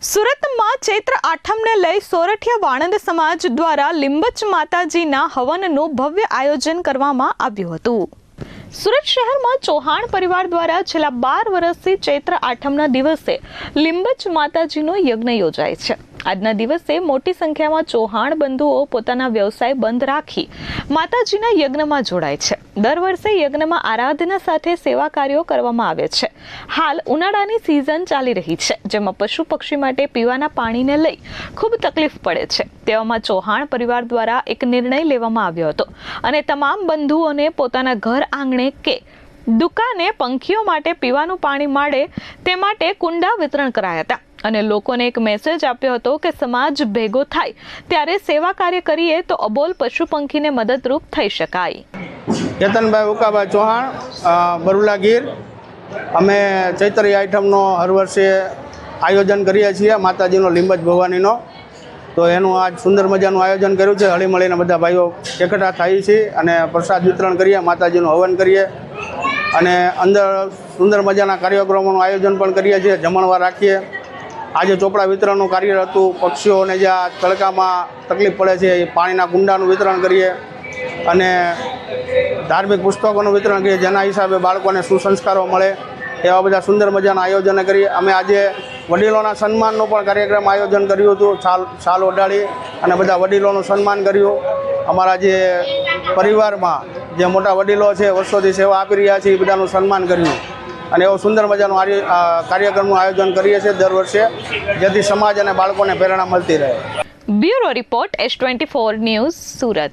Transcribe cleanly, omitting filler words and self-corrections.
સુરતમાં ચૈત્ર આઠમને લઈ સોરઠિયા વાણંદ સમાજ દ્વારા લીંબચ માતાજીના હવનનું ભવ્ય આયોજન કરવામાં આવ્યું હતું। સુરત શહેરમાં ચૌહાણ પરિવાર દ્વારા છેલ્લા 12 વર્ષથી ચૈત્ર આઠમના દિવસે લીંબચ માતાજીનો યજ્ઞ યોજાય છે। આજના દિવસે મોટી સંખ્યામાં ચૌહાણ બંધુઓ પોતાના વ્યવસાય બંધ રાખી માતાજીના યજ્ઞમાં જોડાય છે। દર વર્ષે યજ્ઞમાં આરાધના સાથે સેવા કાર્યો કરવામાં આવે છે। હાલ ઉનાળાની સિઝન ચાલી રહી છે, જેમાં પશુ પક્ષી માટે પીવાના પાણીને લઈ ખૂબ તકલીફ પડે છે। તેવામાં ચૌહાણ પરિવાર દ્વારા એક નિર્ણય લેવામાં આવ્યો હતો અને તમામ બંધુઓને પોતાના ઘર આંગણે કે દુકાને પંખીઓ માટે પીવાનું પાણી મળે તે માટે કુંડા વિતરણ કરાયા હતા અને લોકોને એક મેસેજ આપ્યો હતો કે સમાજ ભેગો થાય ત્યારે સેવા કાર્ય કરીએ તો અબોલ પશુ પંખીને મદદરૂપ થઈ શકાય। કેતનભાઈ ઉકાભાઈ ચૌહાણ, બરુલા ગીર। અમે ચૈત્રી આઠમનો હર વર્ષે આયોજન કરીએ છીએ માતાજીનો લીંબચ ભવાનીનો। તો એનું આજ સુંદર મજાનું આયોજન કર્યું છે। હળીમળીને બધા ભાઈઓ એકઠા થઈએ છીએ અને પ્રસાદ વિતરણ કરીએ, માતાજીનું હવન કરીએ અને અંદર સુંદર મજાના કાર્યક્રમોનું આયોજન પણ કરીએ છીએ, જમણવાર રાખીએ। આજે ચોપડા વિતરણનું કાર્ય હતું। પક્ષીઓને જ્યાં તડકામાં તકલીફ પડે છે એ પાણીના કુંડાનું વિતરણ કરીએ અને ધાર્મિક પુસ્તકોનું વિતરણ કરીએ, જેના હિસાબે બાળકોને સુસંસ્કારો મળે। એવા બધા સુંદર મજાના આયોજન કરીએ। અમે આજે વડીલોના સન્માનનું પણ કાર્યક્રમ આયોજન કર્યું હતું। શાલ ઓઢાડી અને બધા વડીલોનું સન્માન કર્યું। અમારા જે પરિવારમાં જે મોટા વડીલો છે, વર્ષોથી સેવા આપી રહ્યા છે, એ બધાનું સન્માન કર્યું અને એવો સુંદર મજાનું કાર્યક્રમનું આયોજન કરીએ છીએ દર વર્ષે, જેથી સમાજ અને બાળકોને પ્રેરણા મળતી રહે। Bureau report S24 news, Surat.